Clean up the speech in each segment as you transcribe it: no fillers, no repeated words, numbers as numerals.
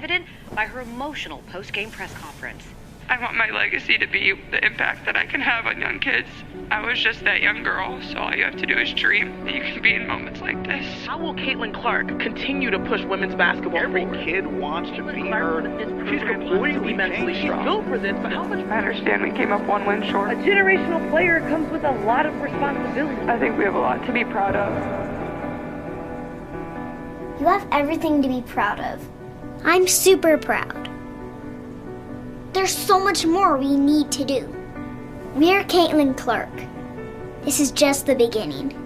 evident by her emotional post-game press conference. I want my legacy to be the impact that I can have on young kids. I was just that young girl, so all you have to do is dream that you can be in moments like this. How will Caitlin Clark continue to push women's basketball? Every forward? kid wants to be heard. She's completely mentally strong. She's built for this, but how much? I understand we came up one win short. A generational player comes with a lot of responsibility. I think we have a lot to be proud of. You have everything to be proud of. I'm super proud. There's so much more we need to do. We're Caitlin Clark. This is just the beginning.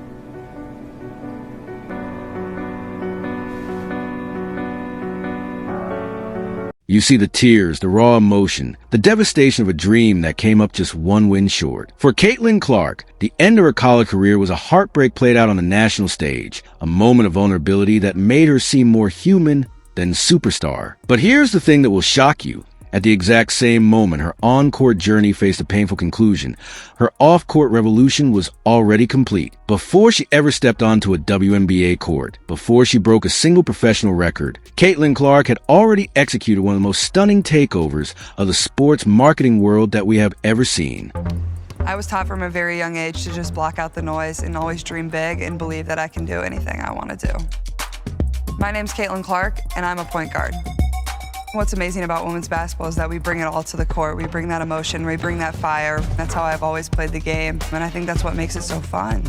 You see the tears, the raw emotion, the devastation of a dream that came up just one win short. For Caitlin Clark, the end of her college career was a heartbreak played out on the national stage, a moment of vulnerability that made her seem more human than superstar. But here's the thing that will shock you. At the exact same moment her on-court journey faced a painful conclusion, her off-court revolution was already complete. Before she ever stepped onto a WNBA court, before she broke a single professional record, Caitlin Clark had already executed one of the most stunning takeovers of the sports marketing world that we have ever seen. I was taught from a very young age to just block out the noise and always dream big and believe that I can do anything I want to do. My name's Caitlin Clark, and I'm a point guard. What's amazing about women's basketball is that we bring it all to the court. We bring that emotion, we bring that fire. That's how I've always played the game, and I think that's what makes it so fun.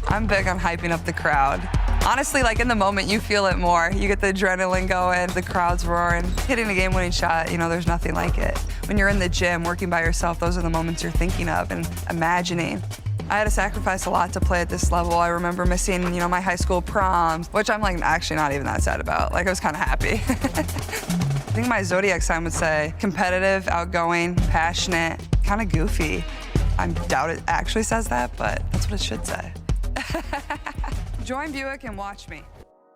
I'm big on hyping up the crowd. Honestly, like in the moment, you feel it more. You get the adrenaline going, the crowd's roaring. Hitting a game-winning shot, there's nothing like it. When you're in the gym working by yourself, those are the moments you're thinking of and imagining. I had to sacrifice a lot to play at this level. I remember missing, my high school proms, which I'm actually not even that sad about. I was kind of happy. I think my zodiac sign would say competitive, outgoing, passionate, kind of goofy. I doubt it actually says that, but that's what it should say. Join Buick and watch me.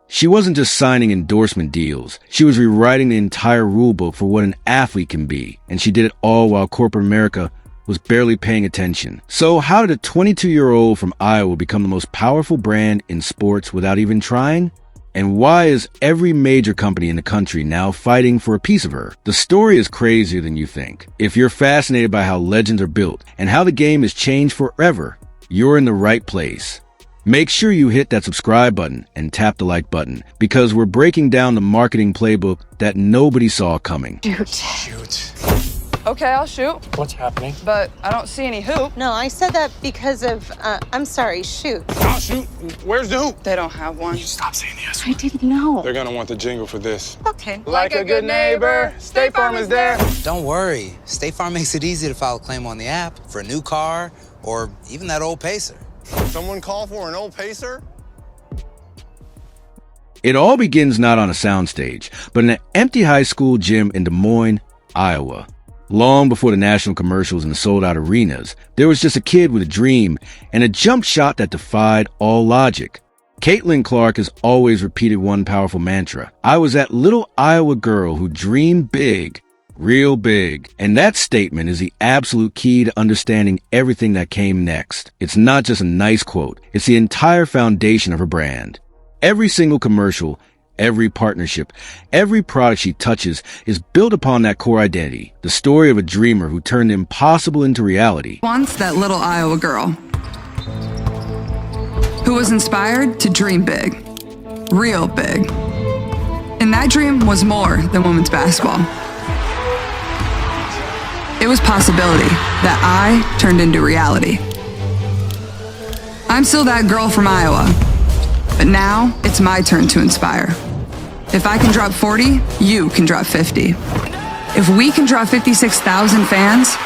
She wasn't just signing endorsement deals. She was rewriting the entire rulebook for what an athlete can be. And she did it all while corporate America was barely paying attention. So how did a 22-year-old from Iowa become the most powerful brand in sports without even trying? And why is every major company in the country now fighting for a piece of her? The story is crazier than you think. If you're fascinated by how legends are built and how the game has changed forever, you're in the right place. Make sure you hit that subscribe button and tap the like button, because we're breaking down the marketing playbook that nobody saw coming. Shoot. Okay, I'll shoot. What's happening? But I don't see any hoop. No, I said that because of, I'm sorry, shoot. I'll shoot. Where's the hoop? They don't have one. You stop saying yes. I didn't know. They're gonna want the jingle for this. Okay. Like a good neighbor, State Farm is there. Don't worry. State Farm makes it easy to file a claim on the app for a new car or even that old Pacer. Someone call for an old Pacer? It all begins not on a soundstage, but in an empty high school gym in Des Moines, Iowa. Long before the national commercials and sold-out arenas, there was just a kid with a dream and a jump shot that defied all logic. Caitlin Clark has always repeated one powerful mantra. I was that little Iowa girl who dreamed big, real big. And that statement is the absolute key to understanding everything that came next. It's not just a nice quote. It's the entire foundation of her brand. Every single commercial, every partnership, every product she touches is built upon that core identity, the story of a dreamer who turned the impossible into reality. Once that little Iowa girl who was inspired to dream big, real big. And that dream was more than women's basketball. It was possibility that I turned into reality. I'm still that girl from Iowa, but now it's my turn to inspire. If I can drop 40, you can drop 50. If we can draw 56,000 fans,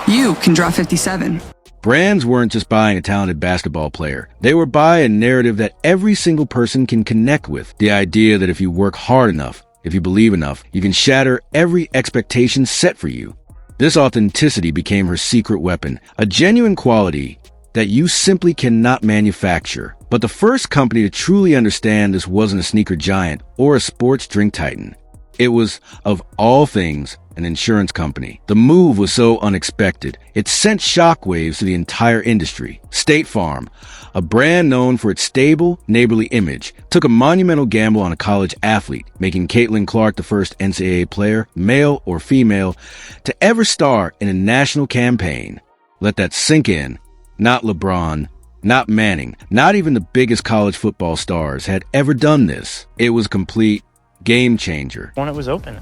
you can draw 57. Brands weren't just buying a talented basketball player. They were buying a narrative that every single person can connect with. The idea that if you work hard enough, if you believe enough, you can shatter every expectation set for you. This authenticity became her secret weapon, a genuine quality that you simply cannot manufacture. But the first company to truly understand this wasn't a sneaker giant or a sports drink titan. It was, of all things, an insurance company. The move was so unexpected, it sent shockwaves to the entire industry. State Farm, a brand known for its stable, neighborly image, took a monumental gamble on a college athlete, making Caitlin Clark the first NCAA player, male or female, to ever star in a national campaign. Let that sink in. Not LeBron, not Manning, not even the biggest college football stars had ever done this. It was a complete game changer. When it was open.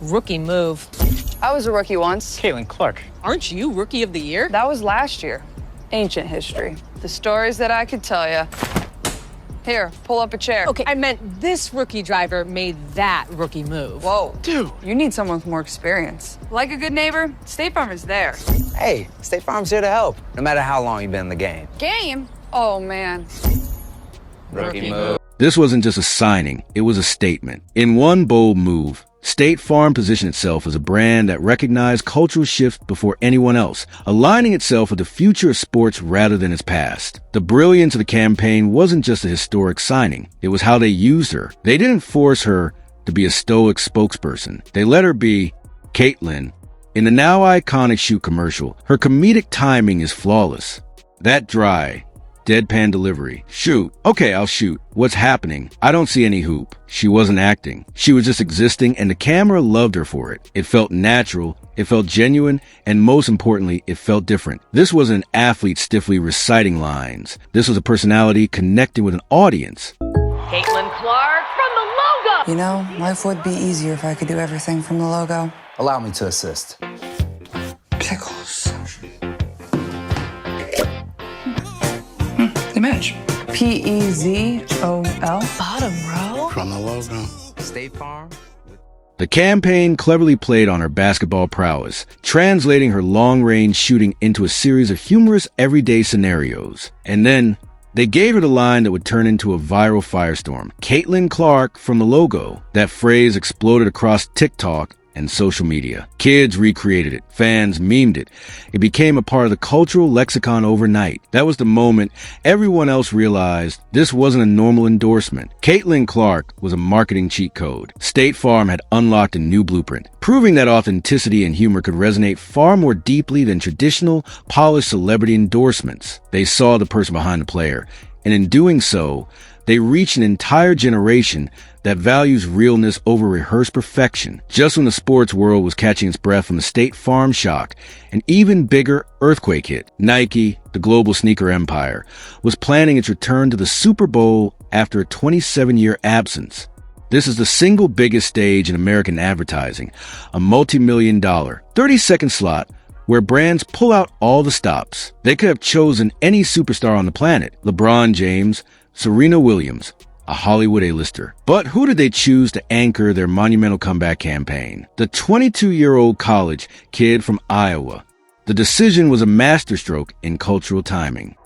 Rookie move. I was a rookie once. Caitlin Clark. Aren't you Rookie of the Year? That was last year. Ancient history. The stories that I could tell you. Here, pull up a chair. Okay, I meant this rookie driver made that rookie move. Whoa. Dude. You need someone with more experience. Like a good neighbor, State Farm is there. Hey, State Farm's here to help, no matter how long you've been in the game. Game? Oh, man. Rookie move. This wasn't just a signing, it was a statement. In one bold move, State Farm positioned itself as a brand that recognized cultural shifts before anyone else, aligning itself with the future of sports rather than its past. The brilliance of the campaign wasn't just a historic signing, it was how they used her. They didn't force her to be a stoic spokesperson. They let her be Caitlin. In the now iconic shoot commercial, her comedic timing is flawless. That dry, deadpan delivery. Shoot. Okay, I'll shoot. What's happening? I don't see any hoop. She wasn't acting. She was just existing, and the camera loved her for it. It felt natural, it felt genuine, and most importantly, it felt different. This wasn't an athlete stiffly reciting lines. This was a personality connecting with an audience. Caitlin Clark from the logo! You know, life would be easier if I could do everything from the logo. Allow me to assist. Pickles. Image. P-E-Z-O-L. Bottom row? From the logo. State Farm. The campaign cleverly played on her basketball prowess, translating her long-range shooting into a series of humorous everyday scenarios. And then, they gave her the line that would turn into a viral firestorm. Caitlin Clark from the logo. That phrase exploded across TikTok and social media. Kids recreated it. Fans memed it. It became a part of the cultural lexicon overnight. That was the moment everyone else realized this wasn't a normal endorsement. Caitlin Clark was a marketing cheat code. State Farm had unlocked a new blueprint, proving that authenticity and humor could resonate far more deeply than traditional, polished celebrity endorsements. They saw the person behind the player, and in doing so, they reached an entire generation that values realness over rehearsed perfection. Just when the sports world was catching its breath from the State Farm shock, an even bigger earthquake hit. Nike, the global sneaker empire, was planning its return to the Super Bowl after a 27-year absence. This is the single biggest stage in American advertising, a multi-million-dollar, 30-second slot where brands pull out all the stops. They could have chosen any superstar on the planet, LeBron James, Serena Williams, a Hollywood A-lister. But who did they choose to anchor their monumental comeback campaign? The 22-year-old college kid from Iowa. The decision was a masterstroke in cultural timing.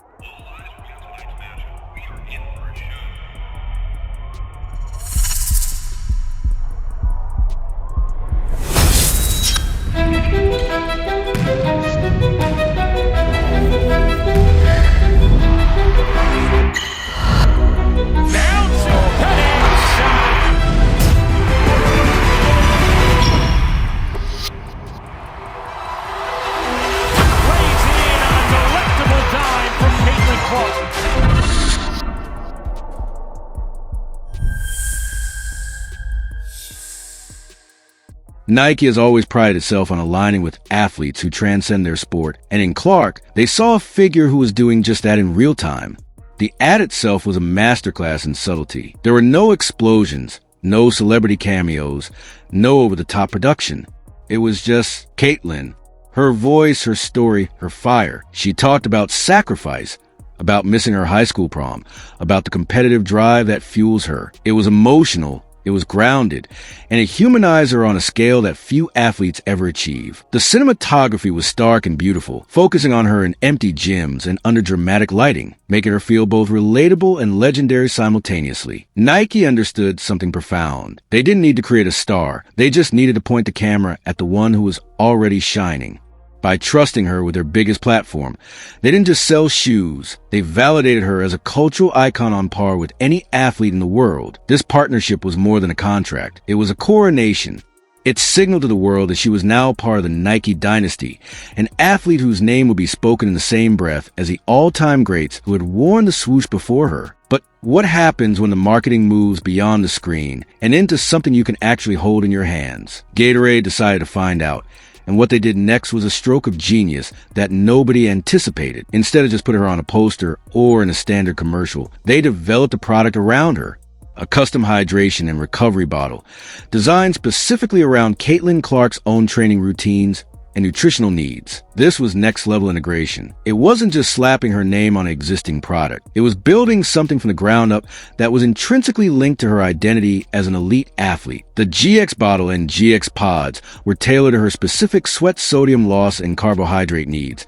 Nike has always prided itself on aligning with athletes who transcend their sport, and in Clark, they saw a figure who was doing just that in real time. The ad itself was a masterclass in subtlety. There were no explosions, no celebrity cameos, no over-the-top production. It was just Caitlin. Her voice, her story, her fire. She talked about sacrifice, about missing her high school prom, about the competitive drive that fuels her. It was emotional, it was grounded, and it humanized her on a scale that few athletes ever achieve. The cinematography was stark and beautiful, focusing on her in empty gyms and under dramatic lighting, making her feel both relatable and legendary simultaneously. Nike understood something profound. They didn't need to create a star. They just needed to point the camera at the one who was already shining. By trusting her with their biggest platform, they didn't just sell shoes, they validated her as a cultural icon on par with any athlete in the world. This partnership was more than a contract. It was a coronation. It signaled to the world that she was now part of the Nike dynasty, an athlete whose name would be spoken in the same breath as the all-time greats who had worn the swoosh before her. But what happens when the marketing moves beyond the screen and into something you can actually hold in your hands? Gatorade decided to find out, and what they did next was a stroke of genius that nobody anticipated. Instead of just putting her on a poster or in a standard commercial, they developed a product around her. A custom hydration and recovery bottle, designed specifically around Caitlin Clark's own training routines and nutritional needs. This was next-level integration. It wasn't just slapping her name on an existing product. It was building something from the ground up that was intrinsically linked to her identity as an elite athlete. The GX bottle and GX pods were tailored to her specific sweat sodium loss and carbohydrate needs,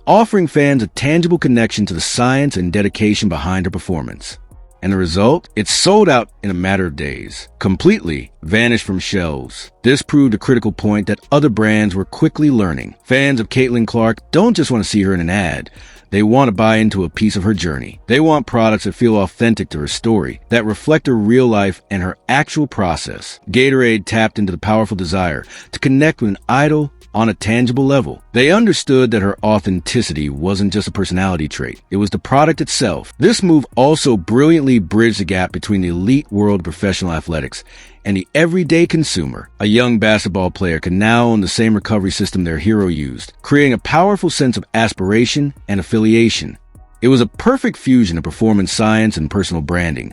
offering fans a tangible connection to the science and dedication behind her performance. And the result? It sold out in a matter of days, completely vanished from shelves. This proved a critical point that other brands were quickly learning. Fans of Caitlin Clark don't just want to see her in an ad. They want to buy into a piece of her journey. They want products that feel authentic to her story, that reflect her real life and her actual process. Gatorade tapped into the powerful desire to connect with an idol on a tangible level. They understood that her authenticity wasn't just a personality trait. It was the product itself. This move also brilliantly bridged the gap between the elite world of professional athletics and the everyday consumer. A young basketball player can now own the same recovery system their hero used, creating a powerful sense of aspiration and affiliation. It was a perfect fusion of performance science and personal branding,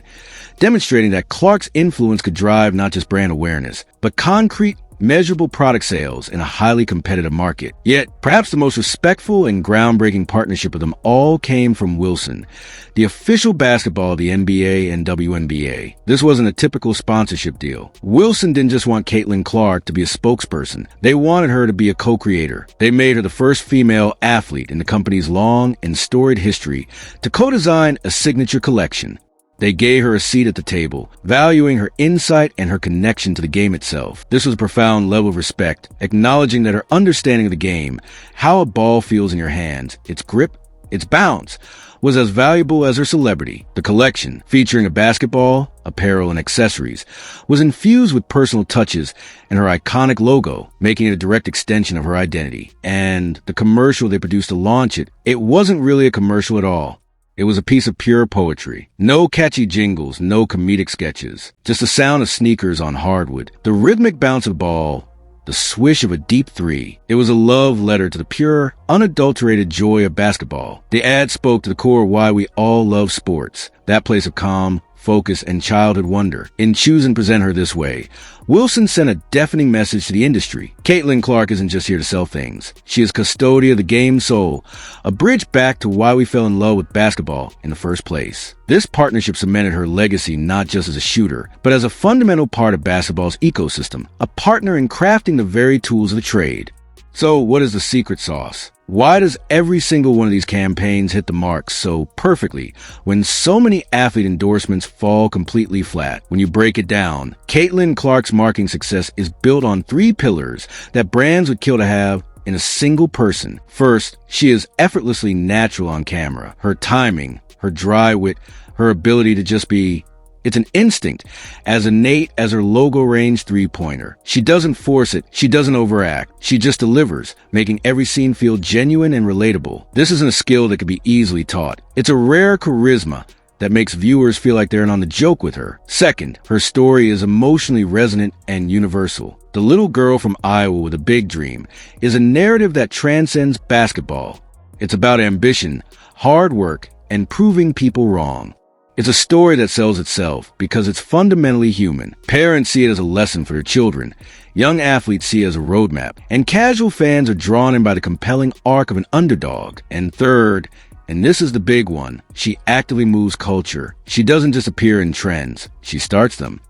demonstrating that Clark's influence could drive not just brand awareness, but concrete, measurable product sales in a highly competitive market. Yet, perhaps the most respectful and groundbreaking partnership of them all came from Wilson, the official basketball of the NBA and WNBA. This wasn't a typical sponsorship deal. Wilson didn't just want Caitlin Clark to be a spokesperson. They wanted her to be a co-creator. They made her the first female athlete in the company's long and storied history to co-design a signature collection. They gave her a seat at the table, valuing her insight and her connection to the game itself. This was a profound level of respect, acknowledging that her understanding of the game, how a ball feels in your hands, its grip, its bounce, was as valuable as her celebrity. The collection, featuring a basketball, apparel, and accessories, was infused with personal touches and her iconic logo, making it a direct extension of her identity. And the commercial they produced to launch it, it wasn't really a commercial at all. It was a piece of pure poetry. No catchy jingles, no comedic sketches. Just the sound of sneakers on hardwood, the rhythmic bounce of the ball, the swish of a deep three. It was a love letter to the pure, unadulterated joy of basketball. The ad spoke to the core of why we all love sports. That place of calm, focus, and childhood wonder. In choosing to present her this way, Wilson sent a deafening message to the industry. Caitlin Clark isn't just here to sell things. She is custodian of the game's soul, a bridge back to why we fell in love with basketball in the first place. This partnership cemented her legacy not just as a shooter, but as a fundamental part of basketball's ecosystem, a partner in crafting the very tools of the trade. So, what is the secret sauce? Why does every single one of these campaigns hit the mark so perfectly when so many athlete endorsements fall completely flat? When you break it down, Caitlin Clark's marketing success is built on three pillars that brands would kill to have in a single person. First, she is effortlessly natural on camera. Her timing, her dry wit, her ability to just be... It's an instinct, as innate as her logo-range three-pointer. She doesn't force it, she doesn't overact, she just delivers, making every scene feel genuine and relatable. This isn't a skill that can be easily taught. It's a rare charisma that makes viewers feel like they're in on the joke with her. Second, her story is emotionally resonant and universal. The little girl from Iowa with a big dream is a narrative that transcends basketball. It's about ambition, hard work, and proving people wrong. It's a story that sells itself because it's fundamentally human. Parents see it as a lesson for their children. Young athletes see it as a roadmap. And casual fans are drawn in by the compelling arc of an underdog. And third, and this is the big one, she actively moves culture. She doesn't just appear in trends. She starts them.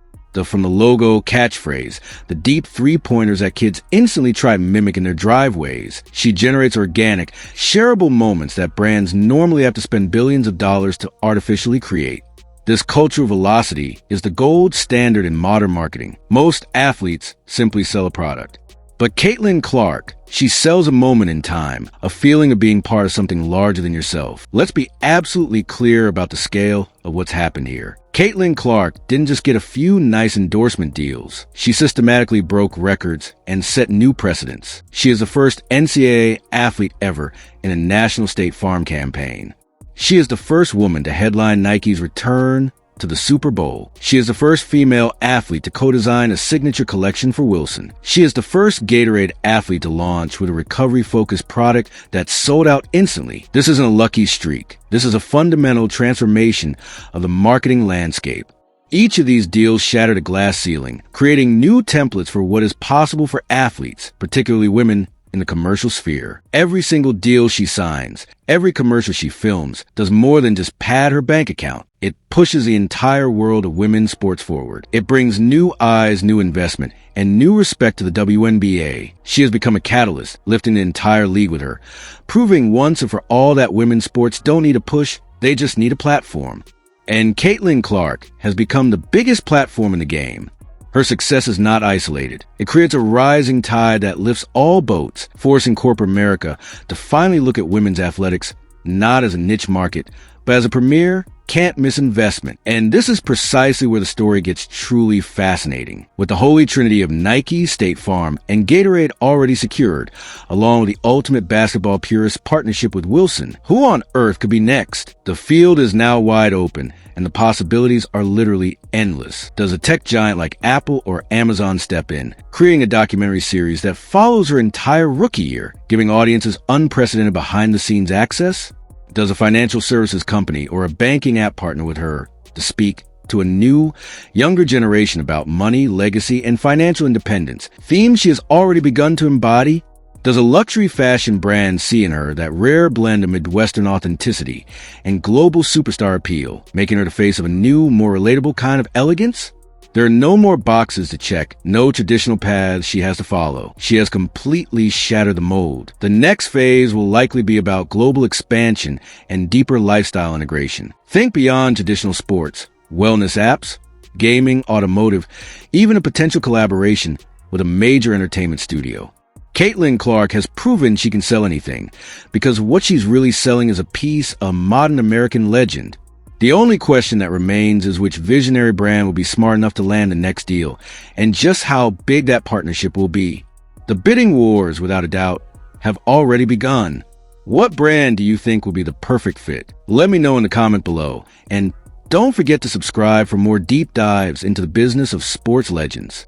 From the logo catchphrase, the deep three-pointers that kids instantly try mimicking their driveways. She generates organic, shareable moments that brands normally have to spend billions of dollars to artificially create. This cultural velocity is the gold standard in modern marketing. Most athletes simply sell a product. But Caitlin Clark, she sells a moment in time, a feeling of being part of something larger than yourself. Let's be absolutely clear about the scale of what's happened here. Caitlin Clark didn't just get a few nice endorsement deals. She systematically broke records and set new precedents. She is the first NCAA athlete ever in a national State Farm campaign. She is the first woman to headline Nike's return to the Super Bowl. She is the first female athlete to co-design a signature collection for Wilson. She is the first Gatorade athlete to launch with a recovery-focused product that sold out instantly. This isn't a lucky streak. This is a fundamental transformation of the marketing landscape. Each of these deals shattered a glass ceiling, creating new templates for what is possible for athletes, particularly women, in the commercial sphere. Every single deal she signs, every commercial she films, does more than just pad her bank account. It pushes the entire world of women's sports forward. It brings new eyes, new investment, and new respect to the WNBA. She has become a catalyst, lifting the entire league with her, proving once and for all that women's sports don't need a push, they just need a platform. And Caitlin Clark has become the biggest platform in the game. Her success is not isolated. It creates a rising tide that lifts all boats, forcing corporate America to finally look at women's athletics not as a niche market, but as a premier, can't-miss investment. And this is precisely where the story gets truly fascinating. With the holy trinity of Nike, State Farm, and Gatorade already secured, along with the ultimate basketball purist partnership with Wilson, who on earth could be next? The field is now wide open, and the possibilities are literally endless. Does a tech giant like Apple or Amazon step in, creating a documentary series that follows her entire rookie year, giving audiences unprecedented behind-the-scenes access? Does a financial services company or a banking app partner with her to speak to a new, younger generation about money, legacy, and financial independence, themes she has already begun to embody? Does a luxury fashion brand see in her that rare blend of Midwestern authenticity and global superstar appeal, making her the face of a new, more relatable kind of elegance? There are no more boxes to check, no traditional paths she has to follow. She has completely shattered the mold. The next phase will likely be about global expansion and deeper lifestyle integration. Think beyond traditional sports, wellness apps, gaming, automotive, even a potential collaboration with a major entertainment studio. Caitlin Clark has proven she can sell anything, because what she's really selling is a piece of modern American legend. The only question that remains is which visionary brand will be smart enough to land the next deal, and just how big that partnership will be. The bidding wars, without a doubt, have already begun. What brand do you think will be the perfect fit? Let me know in the comment below, and don't forget to subscribe for more deep dives into the business of sports legends.